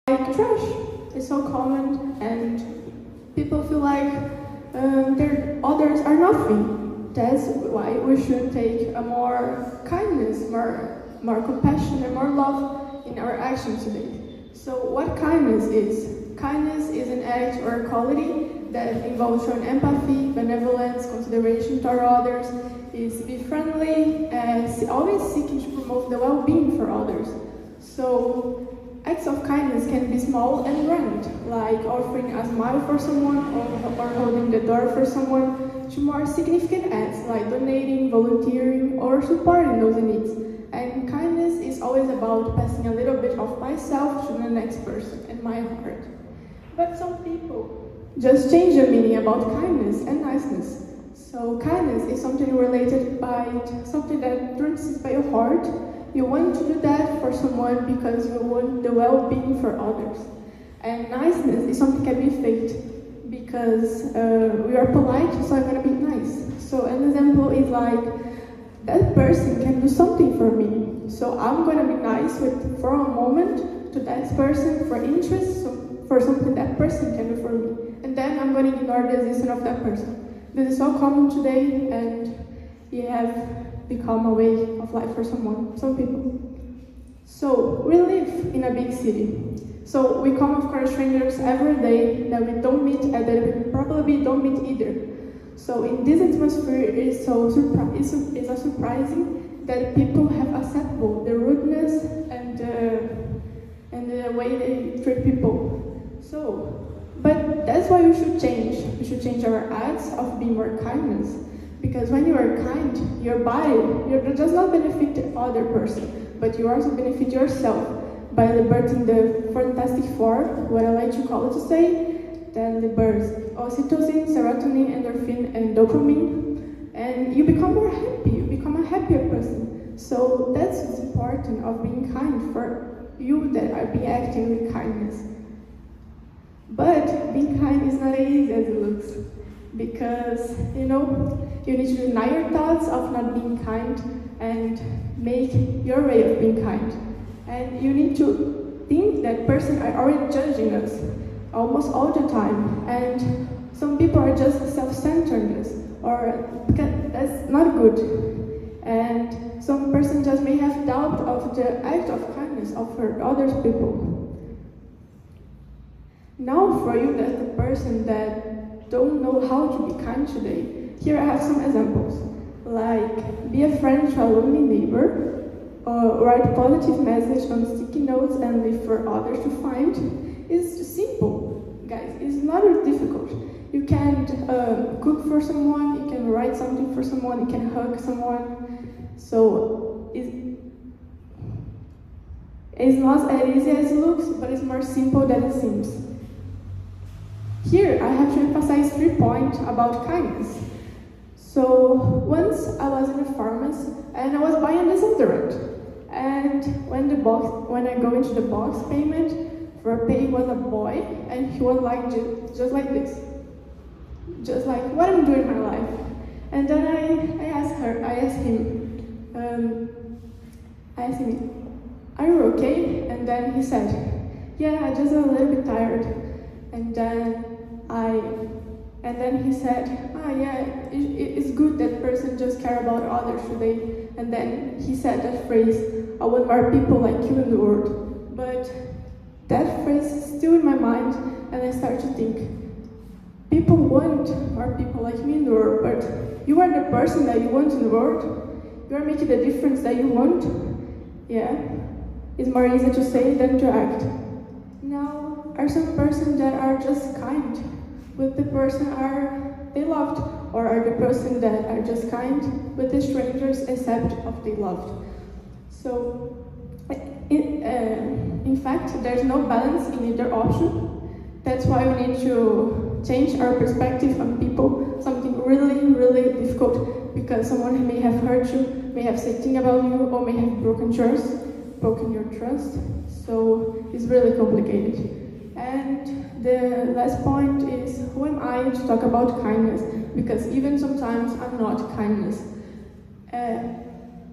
like trash. It's so common, and people feel like others are nothing. That's why we should take a more kindness, more compassion, and more love in our actions today. So what kindness is? Kindness is an act or a quality that involves showing empathy, benevolence, consideration toward others, is be friendly, and always seeking to promote the well-being for others. So acts of kindness can be small and grand, like offering a smile for someone or holding the door for someone, to more significant acts like donating, volunteering, or supporting those in need. And kindness is always about passing a little bit of myself to the next person and my heart. But some people just change the meaning about kindness and niceness. So kindness is something related by something that runs by your heart. You want to do that for someone because you want the well-being for others. And niceness is something that can be faked because we are polite, so I'm gonna be nice. So an example is like, that person can do something for me, so I'm gonna be nice for a moment to that person for interest, for something that person can do for me. And then I'm gonna ignore the existence of that person. This is so common today, and it have become a way of life for some people. So we live in a big city. So we come across strangers every day that we don't meet and that we probably don't meet either. So in this atmosphere, it's surprising that people have acceptable the rudeness and the way they treat people. But that's why we should change. We should change our acts of being more kindness. Because when you are kind, your body does not benefit the other person, but you also benefit yourself by liberating the fantastic four, what I like to call it to say, that liberates oxytocin, serotonin, endorphin, and dopamine, and you become more happy, you become a happier person. So that's what's important of being kind for you that are being acting with kindness. But being kind is not as easy as it looks, because you need to deny your thoughts of not being kind and make your way of being kind. And you need to think that person are already judging us almost all the time, and some people are just self-centeredness, or because that's not good. And some person just may have doubt of the act of kindness of other people. Now for you, that's the person that don't know how to be kind today. Here I have some examples, like be a friend to a lonely neighbor, write positive message on sticky notes and leave for others to find. It's simple, guys. It's not difficult. You can cook for someone, you can write something for someone, you can hug someone. So it's not as easy as it looks, but it's more simple than it seems. Here I have to emphasize 3 points about kindness. So once I was in a pharmacy and I was buying a deodorant. And when I go into the box payment, for pay was a boy, and he was like just like this, just like what I'm doing in my life. And then I asked him, are you okay? And then he said, yeah, I just a little bit tired. And then he said, yeah, it's good that person just care about others today. And then he said that phrase, I want more people like you in the world. But that phrase is still in my mind, and I start to think, people want more people like me in the world, but you are the person that you want in the world? You are making the difference that you want? Yeah, it's more easy to say than to act. Now, are some persons that are just kind, but the person they loved, or are the person that are just kind, but the strangers accept of they loved? So, in fact, there's no balance in either option. That's why we need to change our perspective on people, something really, really difficult, because someone may have hurt you, may have said things about you, or may have broken your trust. So it's really complicated. And the last point is, who am I to talk about kindness? Because even sometimes I'm not kindness.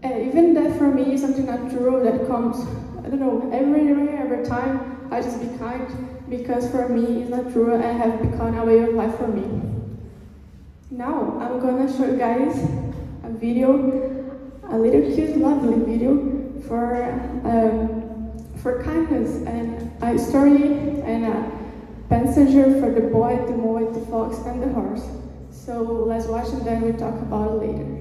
Even that for me is something natural that comes, I don't know, every time I just be kind, because for me it's not true and have become a way of life for me. Now I'm gonna show you guys a video, a little cute, lovely video for kindness, and a story and a passenger for the boy, the mole, the fox, and the horse. So let's watch and then we'll talk about it later.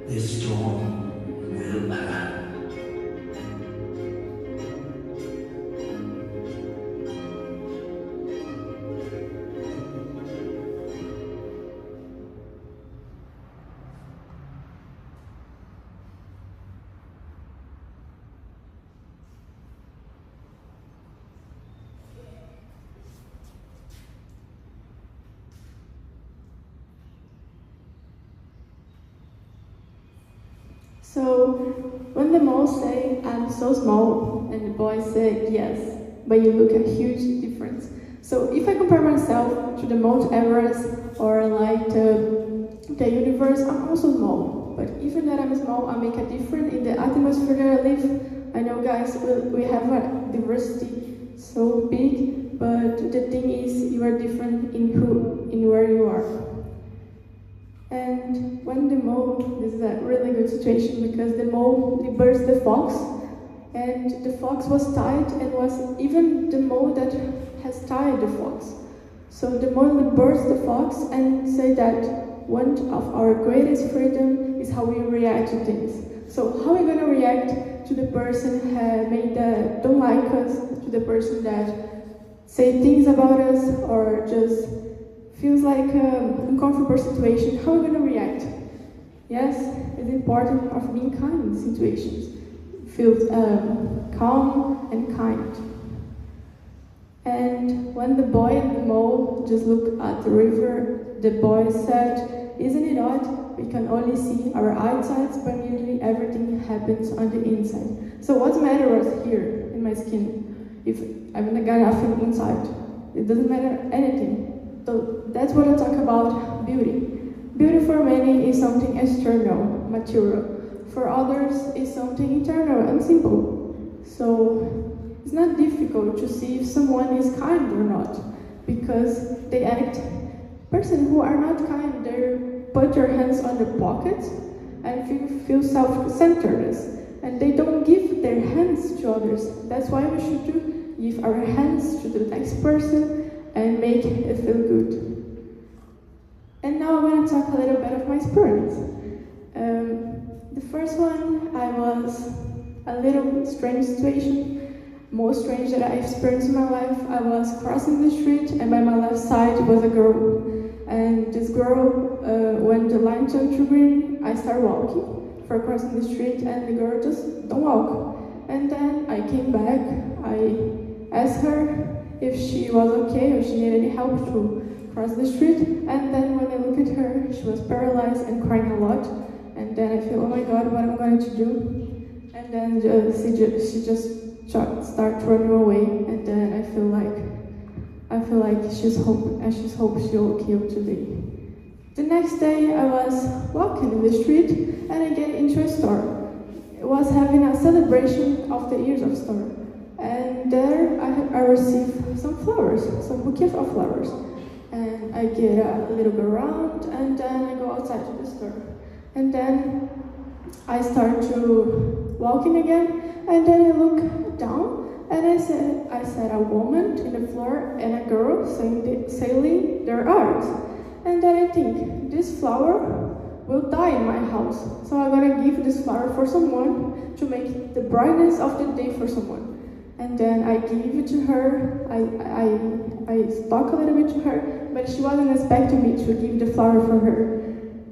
This storm will pass. So, when the mole say, "I'm so small," and the boy say, "Yes, but you look a huge difference." So, if I compare myself to the Mount Everest or like the universe, I'm also small. But even that I'm small, I make a difference in the atmosphere that I live. I know, guys, we have a diversity so big, but the thing is, you are different in where you are. And when the mole, this is a really good situation because the mole liberates the fox, and the fox was tied and was even the mole that has tied the fox. So the mole liberates the fox and say that one of our greatest freedom is how we react to things. So how are we going to react to the person who made that don't like us, to the person that say things about us or just feels like an uncomfortable situation? How are we going to react? Yes, it's important of being kind in situations. Feel calm and kind. And when the boy and the mole just look at the river, the boy said, "Isn't it odd? we can only see our outsides, but nearly everything happens on the inside. So what matters here in my skin if I'm not got nothing inside? It doesn't matter anything. So that's what I talk about beauty. Beauty for many is something external, material. For others, it's something internal and simple. So it's not difficult to see if someone is kind or not, because they act. Person who are not kind, they put their hands on their pockets and feel self-centeredness, and they don't give their hands to others. That's why we should give our hands to the next person and make it feel good. And now I'm going to talk a little bit of my experience. The first one, I was a little strange situation, most strange that I experienced in my life. I was crossing the street, and by my left side was a girl. And this girl, when the line turned to green, I started walking for crossing the street, and the girl just don't walk. And then I came back, I asked her if she was okay, or she needed any help to cross the street. And then when I looked at her, she was paralyzed and crying a lot. And then I feel, oh my God, what am I going to do? And then she just started running away. And then I feel like she's hope she'll kill today. The next day I was walking in the street and I get into a store. It was having a celebration of the years of store. And there I received some flowers, some bouquet of flowers. And I get a little bit around, and then I go outside to the store. And then I start to walking again, and then I look down, and I said a woman in the floor and a girl selling their art. And then I think, this flower will die in my house, so I'm gonna give this flower for someone to make the brightness of the day for someone. And then I gave it to her, I talked a little bit to her, but she wasn't expecting me to give the flower for her.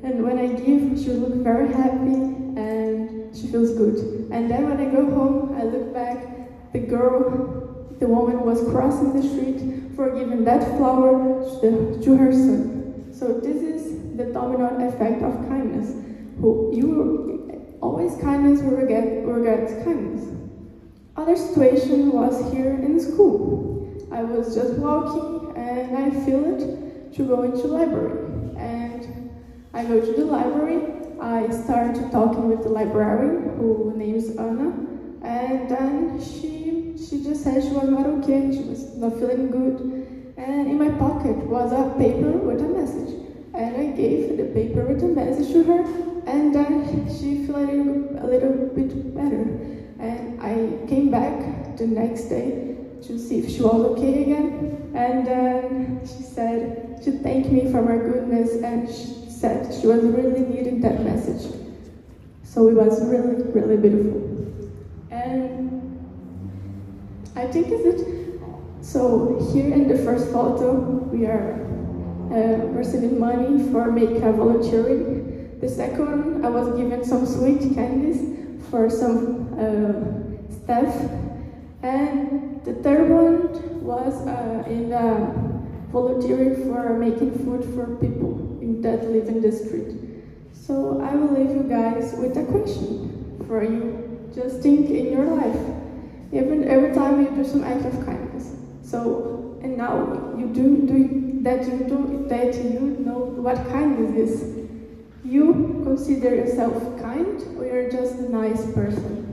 And when I give, she look very happy and she feels good. And then when I go home, I look back, the woman was crossing the street for giving that flower to her son. So this is the domino effect of kindness. Always kindness will get kindness. Other situation was here in school. I was just walking and I feel it to go into library. And I go to the library, I start talking with the librarian, who names Anna, and then she just said she was not okay, she was not feeling good. And in my pocket was a paper with a message. And I gave the paper with a message to her, and then she felt a little bit better. And I came back the next day to see if she was okay again. And then she thanked me for my goodness, and she said she was really needing that message. So it was really, really beautiful. And I think it's it. So here in the first photo, we are receiving money for make a volunteering. The second, I was given some sweet candies for some staff. And the third one was in volunteering for making food for people that live in the street. So I will leave you guys with a question for you. Just think in your life, every time you do some act of kindness. So, and now you know what kindness is. You consider yourself kind, or you're just a nice person?